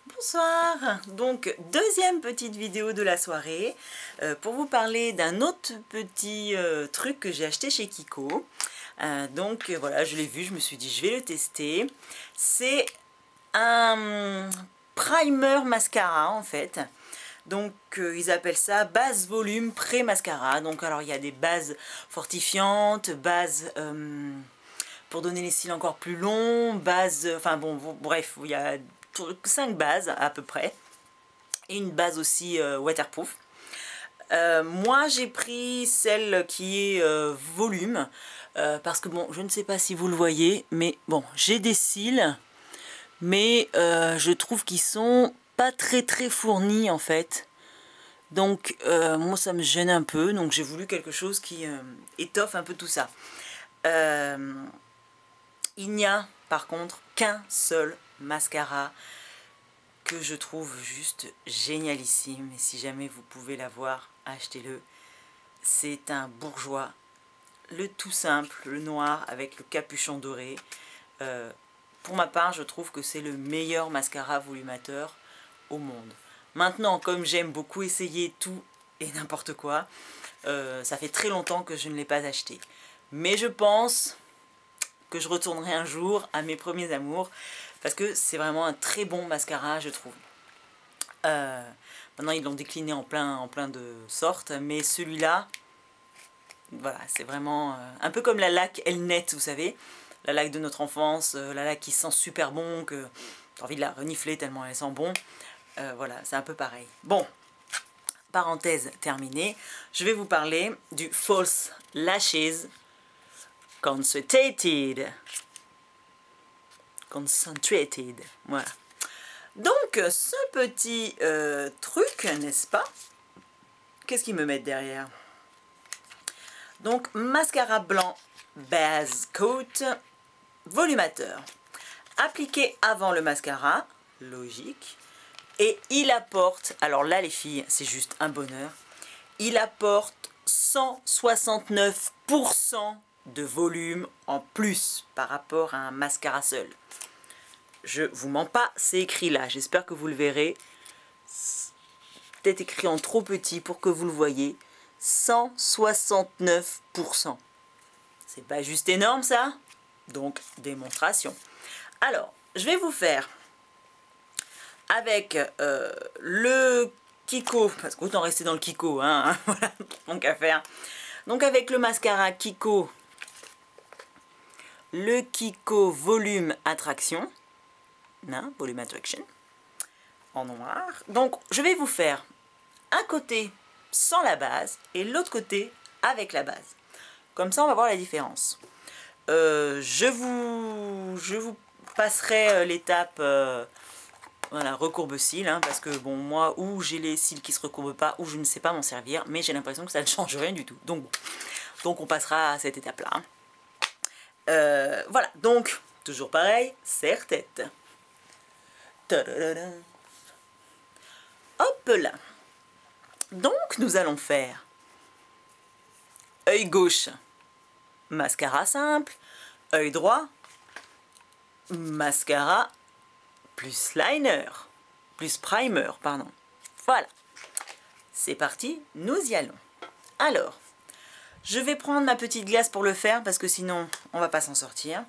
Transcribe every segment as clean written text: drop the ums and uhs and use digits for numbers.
Bonsoir, donc deuxième petite vidéo de la soirée pour vous parler d'un autre petit truc que j'ai acheté chez Kiko. Donc voilà, je l'ai vu, je me suis dit je vais le tester. C'est un primer mascara en fait. Donc ils appellent ça base volume pré-mascara. Donc alors il y a des bases fortifiantes, bases pour donner les cils encore plus longs, bases, enfin bon, bref, il y a 5 bases à peu près. Et une base aussi waterproof. Moi j'ai pris celle qui est volume. Parce que bon, je ne sais pas si vous le voyez, mais bon, j'ai des cils. Mais je trouve qu'ils sont pas très fournis en fait. Donc moi ça me gêne un peu. Donc j'ai voulu quelque chose qui étoffe un peu tout ça. Il n'y a par contre qu'un seul mascara que je trouve juste génialissime. Et si jamais vous pouvez l'avoir, achetez-le. C'est un bourgeois. Le tout simple, le noir avec le capuchon doré. Pour ma part, je trouve que c'est le meilleur mascara volumateur au monde. Maintenant, comme j'aime beaucoup essayer tout et n'importe quoi, ça fait très longtemps que je ne l'ai pas acheté. Mais je pense que je retournerai un jour à mes premiers amours, parce que c'est vraiment un très bon mascara, je trouve. Maintenant, ils l'ont décliné en plein de sortes, mais celui-là, voilà, c'est vraiment un peu comme la laque Elnet, vous savez. La laque de notre enfance, la laque qui sent super bon, que tu as envie de la renifler tellement elle sent bon. Voilà, c'est un peu pareil. Bon, parenthèse terminée, je vais vous parler du False Lashes Concentrated. Voilà. Donc, ce petit truc, n'est-ce pas? Qu'est-ce qu'ils me mettent derrière? Donc, mascara blanc base coat volumateur. Appliqué avant le mascara, logique. Et il apporte, alors là les filles, c'est juste un bonheur, il apporte 169% de volume en plus par rapport à un mascara seul. Je vous mens pas, c'est écrit là, j'espère que vous le verrez. Peut-être écrit en trop petit pour que vous le voyez. 169%. C'est pas juste énorme ça? Donc, démonstration. Alors, je vais vous faire avec le Kiko, parce qu'autant rester dans le Kiko, hein, voilà, donc à faire. Donc avec le mascara Kiko, le Kiko Volume Attraction, hein, Volume Attraction, en noir. Donc je vais vous faire un côté sans la base et l'autre côté avec la base. Comme ça on va voir la différence. Je vous passerai l'étape voilà, recourbe cils, hein, parce que bon, moi, ou j'ai les cils qui se recourbent pas, ou je ne sais pas m'en servir, mais j'ai l'impression que ça ne change rien du tout. Donc bon, donc on passera à cette étape-là. Hein. Voilà, donc, toujours pareil, serre-tête. Hop là. Donc, nous allons faire œil gauche, mascara simple, œil droit, mascara plus liner, plus primer, pardon. Voilà, c'est parti, nous y allons. Alors, je vais prendre ma petite glace pour le faire, parce que sinon, on va pas s'en sortir.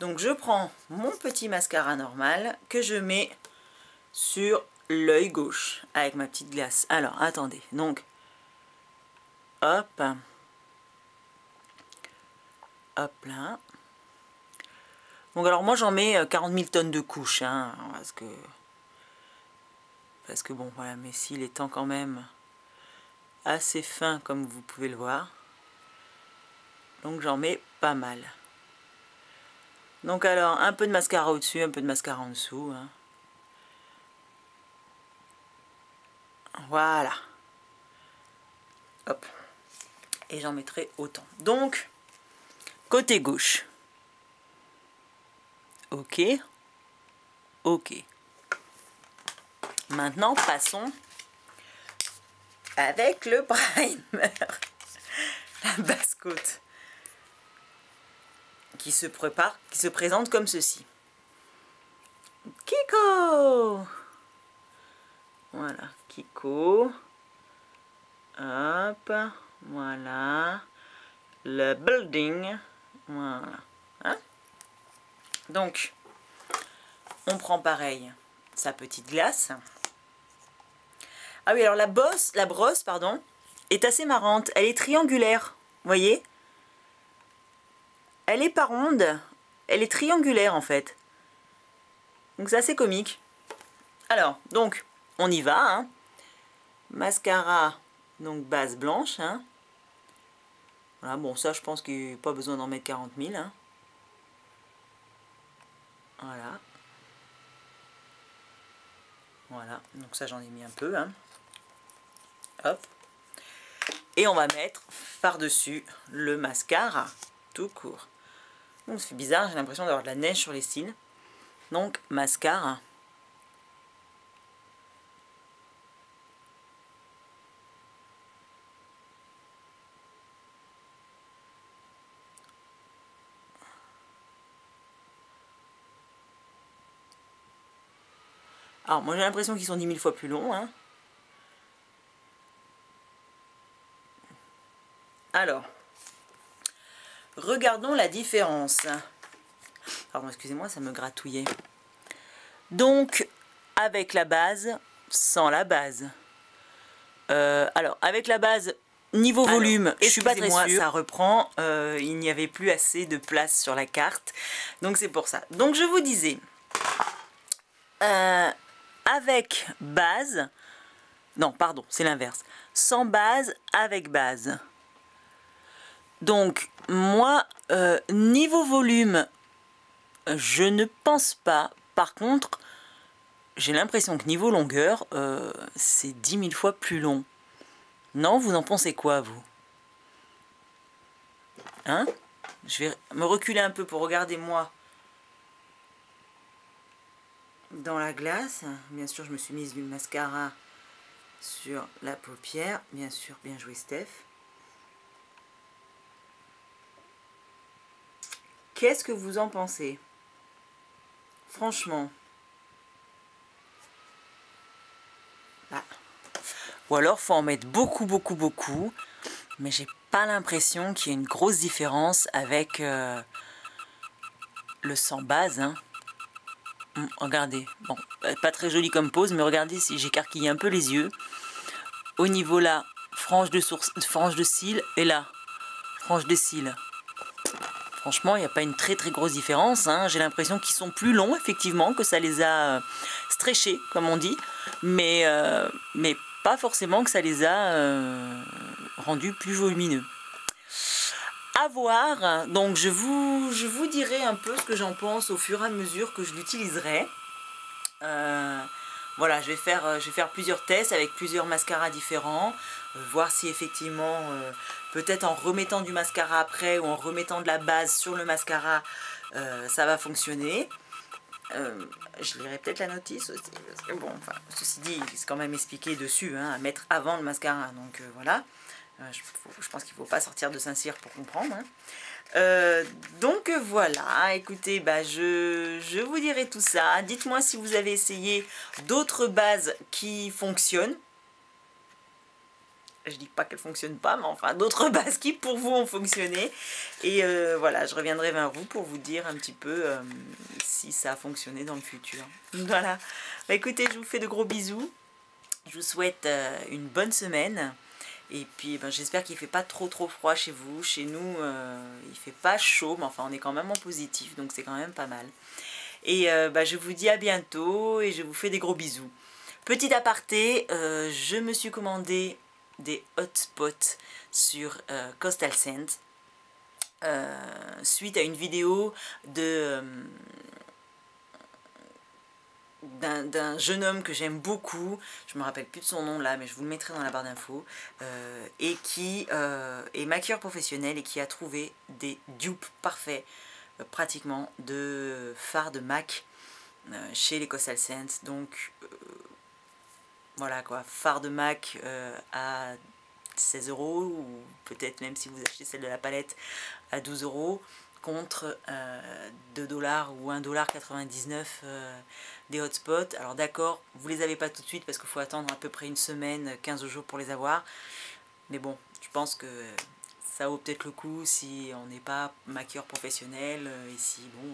Donc, je prends mon petit mascara normal, que je mets sur l'œil gauche, avec ma petite glace. Alors, attendez, donc, hop, hop là. Donc alors moi j'en mets 40 000 tonnes de couches, hein, parce que bon voilà, mes cils étant quand même assez fins comme vous pouvez le voir. Donc j'en mets pas mal. Donc alors un peu de mascara au-dessus, un peu de mascara en dessous. Hein. Voilà. Hop. Et j'en mettrai autant. Donc, côté gauche. Ok. Ok. Maintenant, passons avec le primer. La basse côte. qui se présente comme ceci. Kiko! Voilà, Kiko. Hop, voilà. Le building. Voilà. Hein? Donc, on prend pareil sa petite glace. Ah oui, alors la brosse, pardon, est assez marrante. Elle est triangulaire, vous voyez? Elle est pas ronde, elle est triangulaire en fait. Donc c'est assez comique. Alors, donc, on y va. Hein. Mascara, donc base blanche. Hein. Voilà, bon, ça je pense qu'il n'y a pas besoin d'en mettre 40 000. Hein. Voilà. Voilà, donc ça j'en ai mis un peu. Hein. Hop. Et on va mettre par-dessus le mascara tout court. Donc ça fait bizarre, j'ai l'impression d'avoir de la neige sur les cils. Donc mascara. Alors moi j'ai l'impression qu'ils sont 10 000 fois plus longs. Hein. Alors, regardons la différence. Pardon, excusez-moi, ça me gratouillait. Donc, avec la base, sans la base. Alors, avec la base, niveau volume, je suis pas très sûre. Ça reprend, il n'y avait plus assez de place sur la carte. Donc, c'est pour ça. Donc, je vous disais, avec base, non, pardon, c'est l'inverse. Sans base, avec base. Donc, moi, niveau volume, je ne pense pas. Par contre, j'ai l'impression que niveau longueur, c'est 10 000 fois plus long. Non, vous en pensez quoi, vous? Hein? Je vais me reculer un peu pour regarder, moi, dans la glace. Bien sûr, je me suis mise du mascara sur la paupière. Bien sûr, bien joué, Steph. Qu'est-ce que vous en pensez? Franchement. Bah. Ou alors, faut en mettre beaucoup, beaucoup, beaucoup. Mais j'ai pas l'impression qu'il y ait une grosse différence avec le sans base. Hein. Regardez. Bon, pas très joli comme pose, mais regardez si j'écarquille un peu les yeux. Au niveau là, frange de cils, et là, frange de cils. Franchement, il n'y a pas une très très grosse différence. Hein. J'ai l'impression qu'ils sont plus longs, effectivement, que ça les a stretchés, comme on dit. Mais pas forcément que ça les a rendus plus volumineux. À voir. Donc, je vous dirai un peu ce que j'en pense au fur et à mesure que je l'utiliserai. Voilà, je vais faire plusieurs tests avec plusieurs mascaras différents. Voir si effectivement... peut-être en remettant du mascara après ou en remettant de la base sur le mascara, ça va fonctionner. Je lirai peut-être la notice aussi. Parce que bon, enfin, ceci dit, c'est quand même expliqué dessus, hein, à mettre avant le mascara. Donc voilà. Je pense qu'il ne faut pas sortir de Saint-Cyr pour comprendre. Hein. Donc voilà, écoutez, bah, je vous dirai tout ça. Dites-moi si vous avez essayé d'autres bases qui fonctionnent. Je dis pas qu'elles ne fonctionnent pas, mais enfin d'autres bases qui pour vous ont fonctionné. Et voilà, je reviendrai vers vous pour vous dire un petit peu si ça a fonctionné dans le futur. Voilà. Bah, écoutez, je vous fais de gros bisous. Je vous souhaite une bonne semaine. Et puis ben, j'espère qu'il ne fait pas trop froid chez vous. Chez nous, il ne fait pas chaud, mais enfin on est quand même en positif, donc c'est quand même pas mal. Et bah, je vous dis à bientôt et je vous fais des gros bisous. Petit aparté, je me suis commandé des hotspots sur Coastal Scent suite à une vidéo d'un jeune homme que j'aime beaucoup, je me rappelle plus de son nom là, mais je vous le mettrai dans la barre d'infos, et qui est maquilleur professionnel et qui a trouvé des dupes parfaits pratiquement de fards de MAC chez les Coastal Scent. Donc voilà quoi, fard de MAC à 16 € ou peut-être même si vous achetez celle de la palette à 12 €. contre 2$ ou 1,99$ des hotspots. Alors d'accord, vous les avez pas tout de suite parce qu'il faut attendre à peu près une semaine, 15 jours pour les avoir. Mais bon, je pense que ça vaut peut-être le coup si on n'est pas maquilleur professionnel et si bon,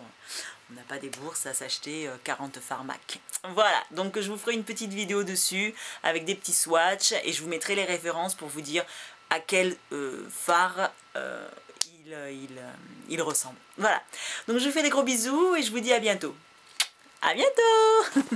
on n'a pas des bourses à s'acheter 40 pharmacs. Voilà, donc je vous ferai une petite vidéo dessus avec des petits swatchs et je vous mettrai les références pour vous dire à quel fard il ressemble. Voilà, donc je vous fais des gros bisous et je vous dis à bientôt. À bientôt.